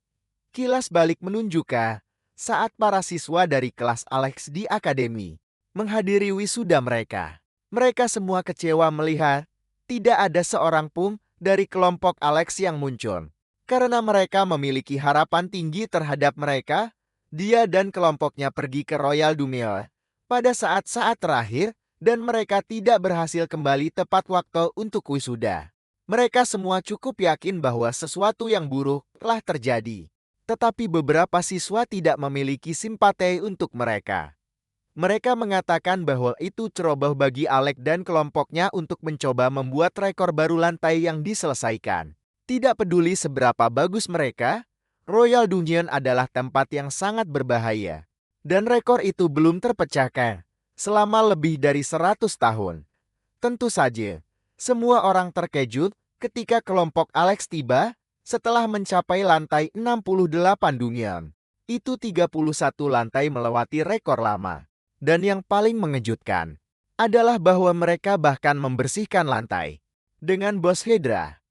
Kilas balik menunjukkan saat para siswa dari kelas Alex di akademi menghadiri wisuda mereka. Mereka semua kecewa melihat tidak ada seorang pun dari kelompok Alex yang muncul. Karena mereka memiliki harapan tinggi terhadap mereka, dia dan kelompoknya pergi ke Royal Dumile pada saat-saat terakhir dan mereka tidak berhasil kembali tepat waktu untuk wisuda. Mereka semua cukup yakin bahwa sesuatu yang buruk telah terjadi. Tetapi beberapa siswa tidak memiliki simpati untuk mereka. Mereka mengatakan bahwa itu ceroboh bagi Alex dan kelompoknya untuk mencoba membuat rekor baru lantai yang diselesaikan. Tidak peduli seberapa bagus mereka, Royal Dungeon adalah tempat yang sangat berbahaya. Dan rekor itu belum terpecahkan selama lebih dari 100 tahun. Tentu saja, semua orang terkejut ketika kelompok Alex tiba setelah mencapai lantai 68 Dungeon. Itu 31 lantai melewati rekor lama. Dan yang paling mengejutkan adalah bahwa mereka bahkan membersihkan lantai dengan bos Hydra.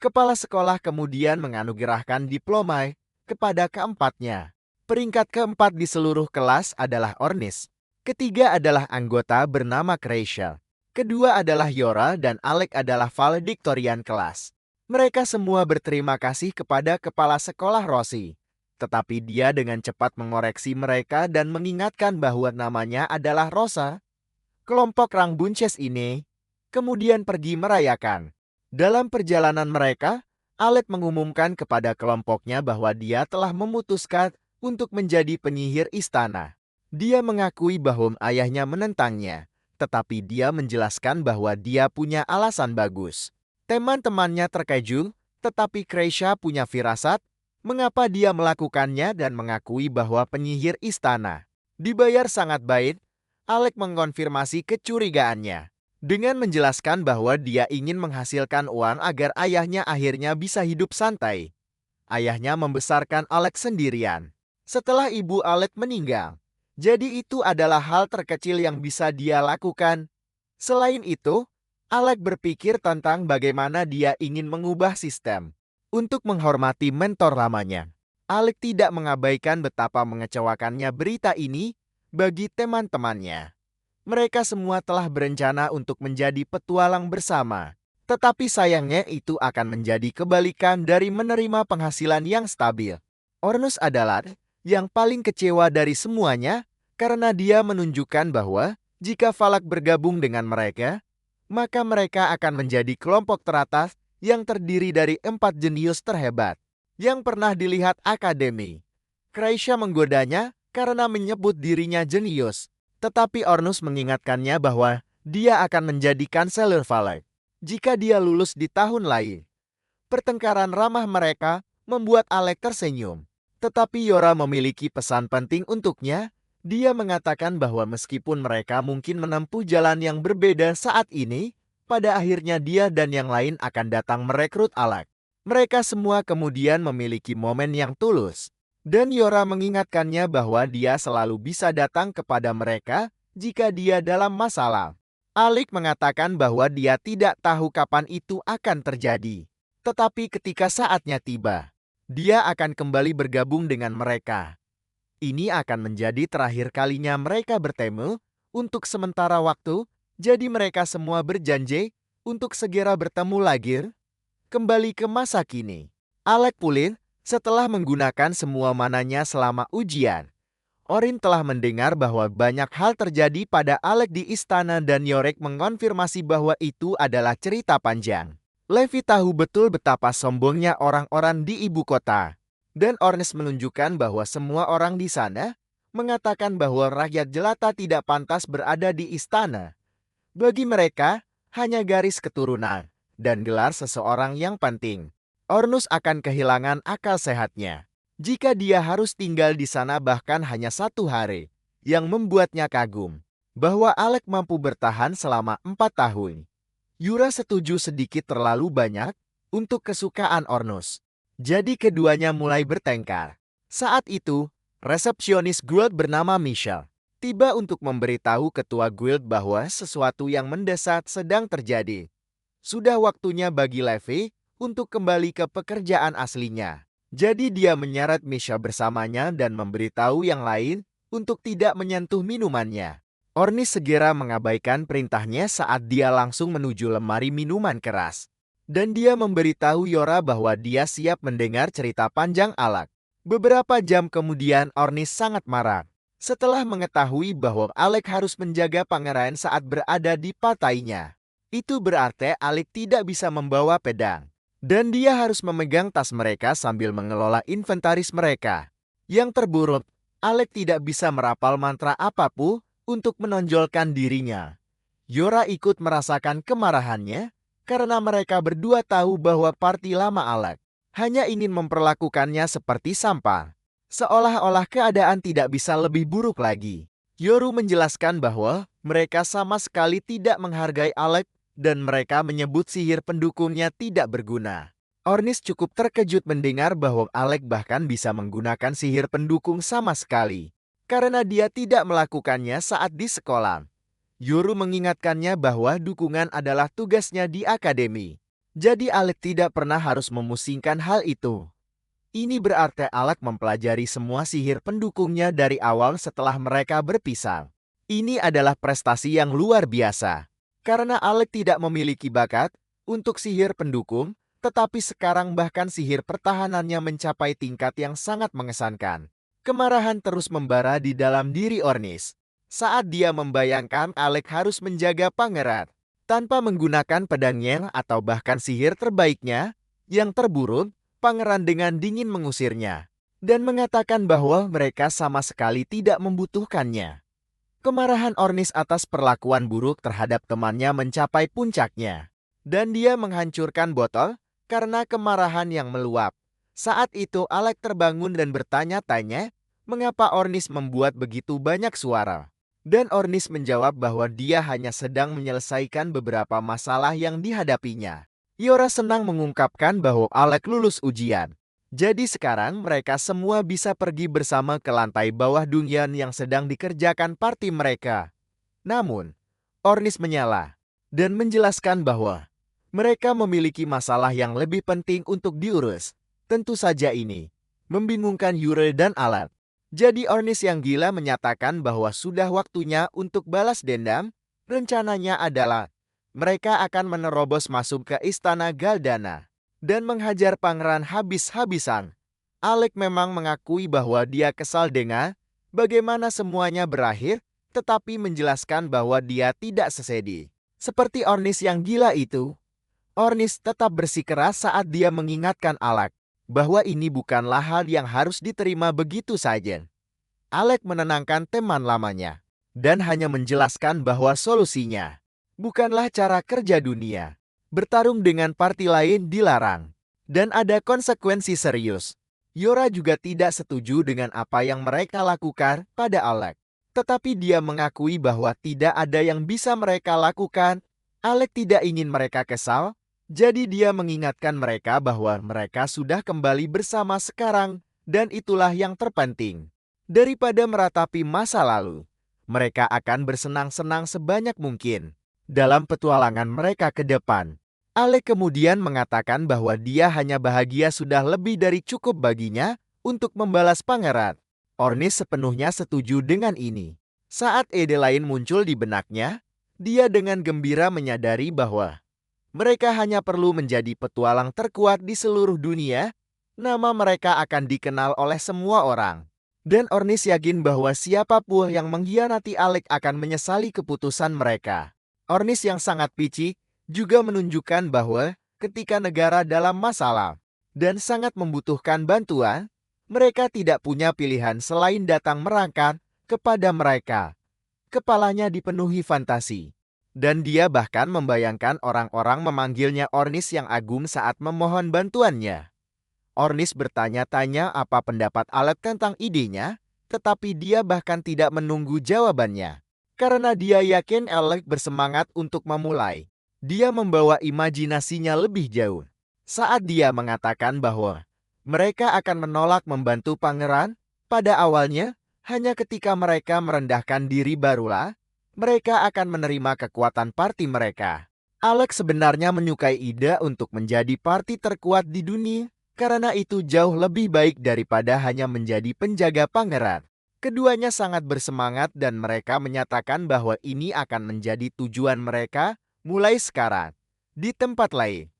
Kepala sekolah kemudian menganugerahkan diploma kepada keempatnya. Peringkat keempat di seluruh kelas adalah Ornis. Ketiga adalah anggota bernama Kreisha. Kedua adalah Yora dan Alex adalah valediktorian kelas. Mereka semua berterima kasih kepada kepala sekolah Rossi. Tetapi dia dengan cepat mengoreksi mereka dan mengingatkan bahwa namanya adalah Rosa. Kelompok Rang Bunches ini kemudian pergi merayakan. Dalam perjalanan mereka, Alex mengumumkan kepada kelompoknya bahwa dia telah memutuskan untuk menjadi penyihir istana. Dia mengakui bahwa ayahnya menentangnya, tetapi dia menjelaskan bahwa dia punya alasan bagus. Teman-temannya terkejut, tetapi Kreisha punya firasat mengapa dia melakukannya dan mengakui bahwa penyihir istana dibayar sangat baik. Alex mengkonfirmasi kecurigaannya dengan menjelaskan bahwa dia ingin menghasilkan uang agar ayahnya akhirnya bisa hidup santai. Ayahnya membesarkan Alex sendirian setelah ibu Alex meninggal. Jadi itu adalah hal terkecil yang bisa dia lakukan. Selain itu, Alex berpikir tentang bagaimana dia ingin mengubah sistem untuk menghormati mentor lamanya. Alex tidak mengabaikan betapa mengecewakannya berita ini bagi teman-temannya. Mereka semua telah berencana untuk menjadi petualang bersama. Tetapi sayangnya itu akan menjadi kebalikan dari menerima penghasilan yang stabil. Ornus adalah yang paling kecewa dari semuanya karena dia menunjukkan bahwa jika Valak bergabung dengan mereka, maka mereka akan menjadi kelompok teratas yang terdiri dari 4 jenius terhebat yang pernah dilihat akademi. Kreisha menggodanya karena menyebut dirinya jenius. Tetapi Ornus mengingatkannya bahwa dia akan menjadi kanselir Valak jika dia lulus di tahun lain. Pertengkaran ramah mereka membuat Alex tersenyum. Tetapi Yora memiliki pesan penting untuknya. Dia mengatakan bahwa meskipun mereka mungkin menempuh jalan yang berbeda saat ini, pada akhirnya dia dan yang lain akan datang merekrut Alex. Mereka semua kemudian memiliki momen yang tulus. Dan Yora mengingatkannya bahwa dia selalu bisa datang kepada mereka jika dia dalam masalah. Alex mengatakan bahwa dia tidak tahu kapan itu akan terjadi. Tetapi ketika saatnya tiba, dia akan kembali bergabung dengan mereka. Ini akan menjadi terakhir kalinya mereka bertemu untuk sementara waktu, jadi mereka semua berjanji untuk segera bertemu lagi. Kembali ke masa kini, Alec pulih setelah menggunakan semua mananya selama ujian. Orin telah mendengar bahwa banyak hal terjadi pada Alec di istana dan Yorick mengonfirmasi bahwa itu adalah cerita panjang. Levi tahu betul betapa sombongnya orang-orang di ibu kota. Dan Ornis menunjukkan bahwa semua orang di sana mengatakan bahwa rakyat jelata tidak pantas berada di istana. Bagi mereka, hanya garis keturunan dan gelar seseorang yang penting. Ornus akan kehilangan akal sehatnya jika dia harus tinggal di sana bahkan hanya 1 hari, yang membuatnya kagum bahwa Alec mampu bertahan selama 4 tahun. Yura setuju sedikit terlalu banyak untuk kesukaan Ornus. Jadi keduanya mulai bertengkar. Saat itu, resepsionis guild bernama Michelle tiba untuk memberitahu ketua guild bahwa sesuatu yang mendesak sedang terjadi. Sudah waktunya bagi Levi untuk kembali ke pekerjaan aslinya. Jadi dia menyeret Michelle bersamanya dan memberitahu yang lain untuk tidak menyentuh minumannya. Ornis segera mengabaikan perintahnya saat dia langsung menuju lemari minuman keras. Dan dia memberitahu Yora bahwa dia siap mendengar cerita panjang Alec. Beberapa jam kemudian Ornis sangat marah setelah mengetahui bahwa Alec harus menjaga pangeran saat berada di partainya. Itu berarti Alec tidak bisa membawa pedang. Dan dia harus memegang tas mereka sambil mengelola inventaris mereka. Yang terburuk, Alec tidak bisa merapal mantra apapun untuk menonjolkan dirinya. Yora ikut merasakan kemarahannya karena mereka berdua tahu bahwa parti lama Alec hanya ingin memperlakukannya seperti sampah. Seolah-olah keadaan tidak bisa lebih buruk lagi. Yoru menjelaskan bahwa mereka sama sekali tidak menghargai Alec dan mereka menyebut sihir pendukungnya tidak berguna. Ornis cukup terkejut mendengar bahwa Alec bahkan bisa menggunakan sihir pendukung sama sekali karena dia tidak melakukannya saat di sekolah. Yoru mengingatkannya bahwa dukungan adalah tugasnya di akademi. Jadi Alec tidak pernah harus memusingkan hal itu. Ini berarti Alec mempelajari semua sihir pendukungnya dari awal setelah mereka berpisah. Ini adalah prestasi yang luar biasa. Karena Alec tidak memiliki bakat untuk sihir pendukung, tetapi sekarang bahkan sihir pertahanannya mencapai tingkat yang sangat mengesankan. Kemarahan terus membara di dalam diri Ornis saat dia membayangkan Alec harus menjaga pangeran tanpa menggunakan pedangnya atau bahkan sihir terbaiknya. Yang terburuk, pangeran dengan dingin mengusirnya dan mengatakan bahwa mereka sama sekali tidak membutuhkannya. Kemarahan Ornis atas perlakuan buruk terhadap temannya mencapai puncaknya dan dia menghancurkan botol karena kemarahan yang meluap. Saat itu Alec terbangun dan bertanya-tanya mengapa Ornis membuat begitu banyak suara. Dan Ornis menjawab bahwa dia hanya sedang menyelesaikan beberapa masalah yang dihadapinya. Yora senang mengungkapkan bahwa Alec lulus ujian. Jadi sekarang mereka semua bisa pergi bersama ke lantai bawah Dungeon yang sedang dikerjakan parti mereka. Namun, Ornis menyela dan menjelaskan bahwa mereka memiliki masalah yang lebih penting untuk diurus. Tentu saja ini membingungkan Yura dan Alec. Jadi Ornis yang gila menyatakan bahwa sudah waktunya untuk balas dendam. Rencananya adalah mereka akan menerobos masuk ke istana Galdana dan menghajar pangeran habis-habisan. Alec memang mengakui bahwa dia kesal dengan bagaimana semuanya berakhir, tetapi menjelaskan bahwa dia tidak sesedih seperti Ornis yang gila itu. Ornis tetap bersikeras saat dia mengingatkan Alec bahwa ini bukanlah hal yang harus diterima begitu saja. Alec menenangkan teman lamanya dan hanya menjelaskan bahwa solusinya bukanlah cara kerja dunia. Bertarung dengan parti lain dilarang dan ada konsekuensi serius. Yora juga tidak setuju dengan apa yang mereka lakukan pada Alec. Tetapi dia mengakui bahwa tidak ada yang bisa mereka lakukan. Alec tidak ingin mereka kesal. Jadi dia mengingatkan mereka bahwa mereka sudah kembali bersama sekarang dan itulah yang terpenting. Daripada meratapi masa lalu, mereka akan bersenang-senang sebanyak mungkin dalam petualangan mereka ke depan. Alec kemudian mengatakan bahwa dia hanya bahagia sudah lebih dari cukup baginya untuk membalas pangeran. Ornis sepenuhnya setuju dengan ini. Saat ide lain muncul di benaknya, dia dengan gembira menyadari bahwa mereka hanya perlu menjadi petualang terkuat di seluruh dunia. Nama mereka akan dikenal oleh semua orang. Dan Ornis yakin bahwa siapapun yang mengkhianati Alec akan menyesali keputusan mereka. Ornis yang sangat picik juga menunjukkan bahwa ketika negara dalam masalah dan sangat membutuhkan bantuan, mereka tidak punya pilihan selain datang merangkak kepada mereka. Kepalanya dipenuhi fantasi. Dan dia bahkan membayangkan orang-orang memanggilnya Ornis yang agung saat memohon bantuannya. Ornis bertanya-tanya apa pendapat Alec tentang idenya, tetapi dia bahkan tidak menunggu jawabannya. Karena dia yakin Alec bersemangat untuk memulai. Dia membawa imajinasinya lebih jauh. Saat dia mengatakan bahwa mereka akan menolak membantu pangeran, pada awalnya, hanya ketika mereka merendahkan diri barulah mereka akan menerima kekuatan parti mereka. Alex sebenarnya menyukai ide untuk menjadi parti terkuat di dunia, karena itu jauh lebih baik daripada hanya menjadi penjaga pangeran. Keduanya sangat bersemangat dan mereka menyatakan bahwa ini akan menjadi tujuan mereka mulai sekarang. Di tempat lain,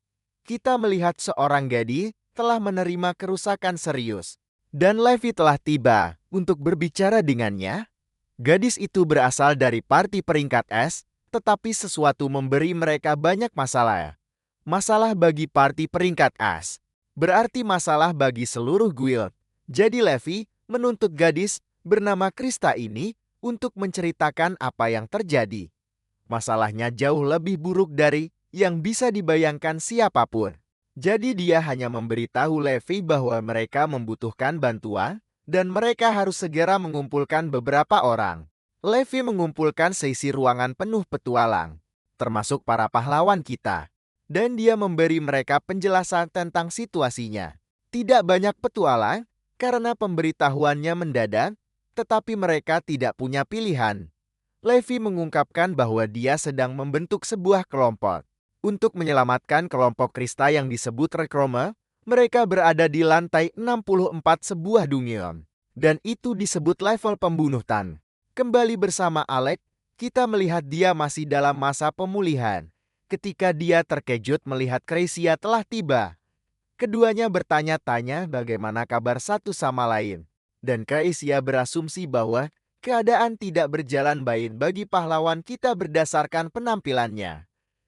kita melihat seorang gadis telah menerima kerusakan serius. Dan Levi telah tiba untuk berbicara dengannya. Gadis itu berasal dari parti peringkat S, tetapi sesuatu memberi mereka banyak masalah. Masalah bagi parti peringkat S berarti masalah bagi seluruh guild. Jadi Levi menuntut gadis bernama Krista ini untuk menceritakan apa yang terjadi. Masalahnya jauh lebih buruk dari yang bisa dibayangkan siapapun. Jadi dia hanya memberitahu Levi bahwa mereka membutuhkan bantuan, dan mereka harus segera mengumpulkan beberapa orang. Levi mengumpulkan seisi ruangan penuh petualang, termasuk para pahlawan kita. Dan dia memberi mereka penjelasan tentang situasinya. Tidak banyak petualang, karena pemberitahuannya mendadak, tetapi mereka tidak punya pilihan. Levi mengungkapkan bahwa dia sedang membentuk sebuah kelompok. Untuk menyelamatkan kelompok Krista yang disebut Rekroma, mereka berada di lantai 64 sebuah dungeon. Dan itu disebut level pembunuhan. Kembali bersama Alec, kita melihat dia masih dalam masa pemulihan. Ketika dia terkejut melihat Kreisia telah tiba. Keduanya bertanya-tanya bagaimana kabar satu sama lain. Dan Kreisia berasumsi bahwa keadaan tidak berjalan baik bagi pahlawan kita berdasarkan penampilannya.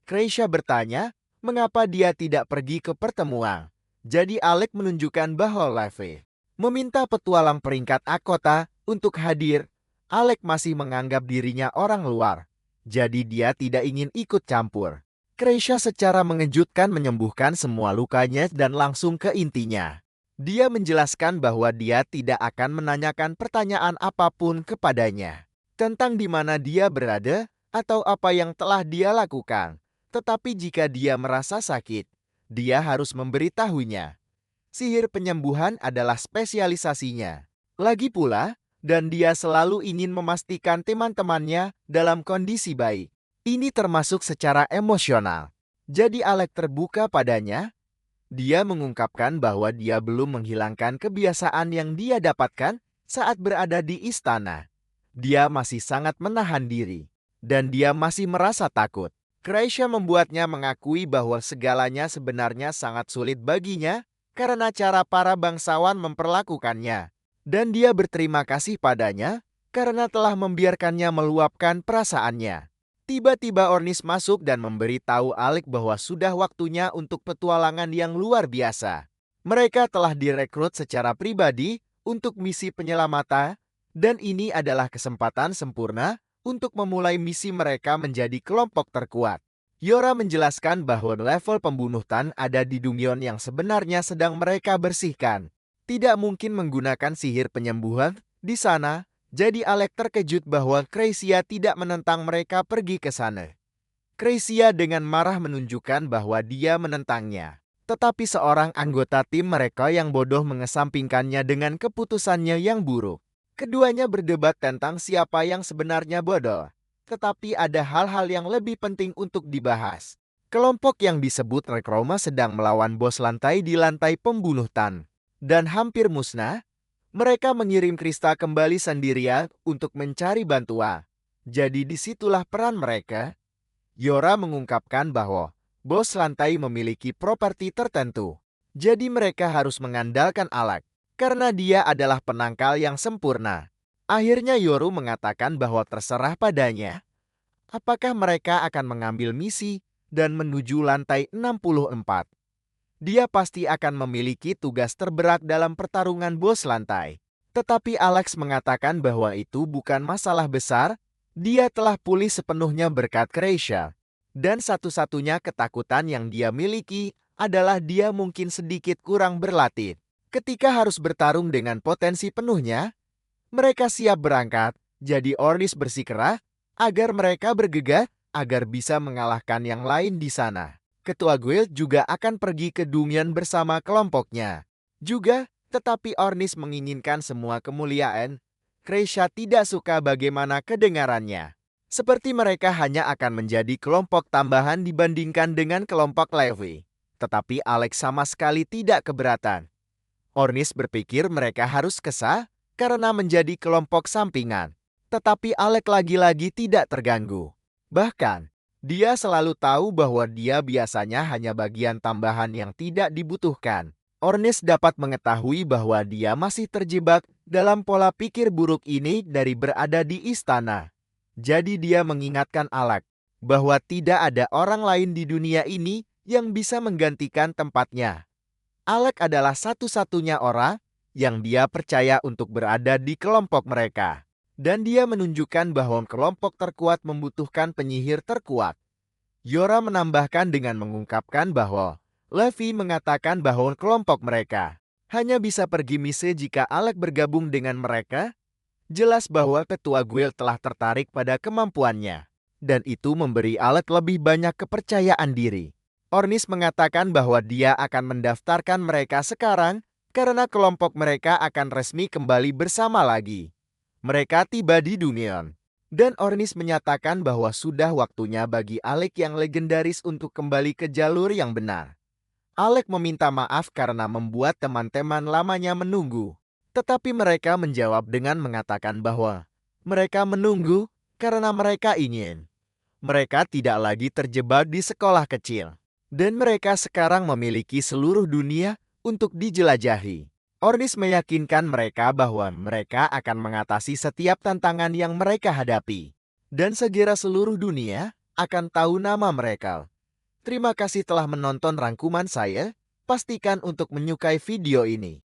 Kreisia bertanya, mengapa dia tidak pergi ke pertemuan. Jadi Alec menunjukkan bahwa Levi meminta petualang peringkat A kota untuk hadir. Alec masih menganggap dirinya orang luar, jadi dia tidak ingin ikut campur. Kreisia secara mengejutkan menyembuhkan semua lukanya dan langsung ke intinya. Dia menjelaskan bahwa dia tidak akan menanyakan pertanyaan apapun kepadanya tentang di mana dia berada atau apa yang telah dia lakukan. Tetapi jika dia merasa sakit, dia harus memberitahunya. Sihir penyembuhan adalah spesialisasinya. Lagi pula, dan dia selalu ingin memastikan teman-temannya dalam kondisi baik. Ini termasuk secara emosional. Jadi Alec terbuka padanya. Dia mengungkapkan bahwa dia belum menghilangkan kebiasaan yang dia dapatkan saat berada di istana. Dia masih sangat menahan diri, dan dia masih merasa takut. Kreisia membuatnya mengakui bahwa segalanya sebenarnya sangat sulit baginya karena cara para bangsawan memperlakukannya. Dan dia berterima kasih padanya karena telah membiarkannya meluapkan perasaannya. Tiba-tiba Ornis masuk dan memberitahu Alec bahwa sudah waktunya untuk petualangan yang luar biasa. Mereka telah direkrut secara pribadi untuk misi penyelamatan, dan ini adalah kesempatan sempurna untuk memulai misi mereka menjadi kelompok terkuat. Yora menjelaskan bahwa level pembunuhan ada di dungeon yang sebenarnya sedang mereka bersihkan. Tidak mungkin menggunakan sihir penyembuhan di sana. Jadi Alec terkejut bahwa Kreisia tidak menentang mereka pergi ke sana. Kreisia dengan marah menunjukkan bahwa dia menentangnya. Tetapi seorang anggota tim mereka yang bodoh mengesampingkannya dengan keputusannya yang buruk. Keduanya berdebat tentang siapa yang sebenarnya bodoh. Tetapi ada hal-hal yang lebih penting untuk dibahas. Kelompok yang disebut Rekroma sedang melawan bos lantai di lantai pembunuhan. Dan hampir musnah. Mereka mengirim Krista kembali sendirian untuk mencari bantuan. Jadi disitulah peran mereka. Yora mengungkapkan bahwa bos lantai memiliki properti tertentu. Jadi mereka harus mengandalkan Alex, karena dia adalah penangkal yang sempurna. Akhirnya Yoru mengatakan bahwa terserah padanya. Apakah mereka akan mengambil misi dan menuju lantai 64? Dia pasti akan memiliki tugas terberat dalam pertarungan bos lantai. Tetapi Alex mengatakan bahwa itu bukan masalah besar. Dia telah pulih sepenuhnya berkat Kreisha. Dan satu-satunya ketakutan yang dia miliki adalah dia mungkin sedikit kurang berlatih. Ketika harus bertarung dengan potensi penuhnya, mereka siap berangkat. Jadi Ornis bersikeras agar mereka bergegas agar bisa mengalahkan yang lain di sana. Ketua guild juga akan pergi ke Dungeon bersama kelompoknya. Juga, tetapi Ornis menginginkan semua kemuliaan. Kreisha tidak suka bagaimana kedengarannya. Seperti mereka hanya akan menjadi kelompok tambahan dibandingkan dengan kelompok Levi. Tetapi Alex sama sekali tidak keberatan. Ornis berpikir mereka harus kesah karena menjadi kelompok sampingan. Tetapi Alex lagi-lagi tidak terganggu. Bahkan, dia selalu tahu bahwa dia biasanya hanya bagian tambahan yang tidak dibutuhkan. Ornis dapat mengetahui bahwa dia masih terjebak dalam pola pikir buruk ini dari berada di istana. Jadi dia mengingatkan Alex bahwa tidak ada orang lain di dunia ini yang bisa menggantikan tempatnya. Alex adalah satu-satunya orang yang dia percaya untuk berada di kelompok mereka. Dan dia menunjukkan bahwa kelompok terkuat membutuhkan penyihir terkuat. Yora menambahkan dengan mengungkapkan bahwa Levi mengatakan bahwa kelompok mereka hanya bisa pergi misi jika Alex bergabung dengan mereka. Jelas bahwa ketua guild telah tertarik pada kemampuannya. Dan itu memberi Alex lebih banyak kepercayaan diri. Ornis mengatakan bahwa dia akan mendaftarkan mereka sekarang karena kelompok mereka akan resmi kembali bersama lagi. Mereka tiba di Dungeon. Dan Ornis menyatakan bahwa sudah waktunya bagi Alex yang legendaris untuk kembali ke jalur yang benar. Alex meminta maaf karena membuat teman-teman lamanya menunggu. Tetapi mereka menjawab dengan mengatakan bahwa mereka menunggu karena mereka ingin. Mereka tidak lagi terjebak di sekolah kecil. Dan mereka sekarang memiliki seluruh dunia untuk dijelajahi. Ornis meyakinkan mereka bahwa mereka akan mengatasi setiap tantangan yang mereka hadapi. Dan segera seluruh dunia akan tahu nama mereka. Terima kasih telah menonton rangkuman saya. Pastikan untuk menyukai video ini.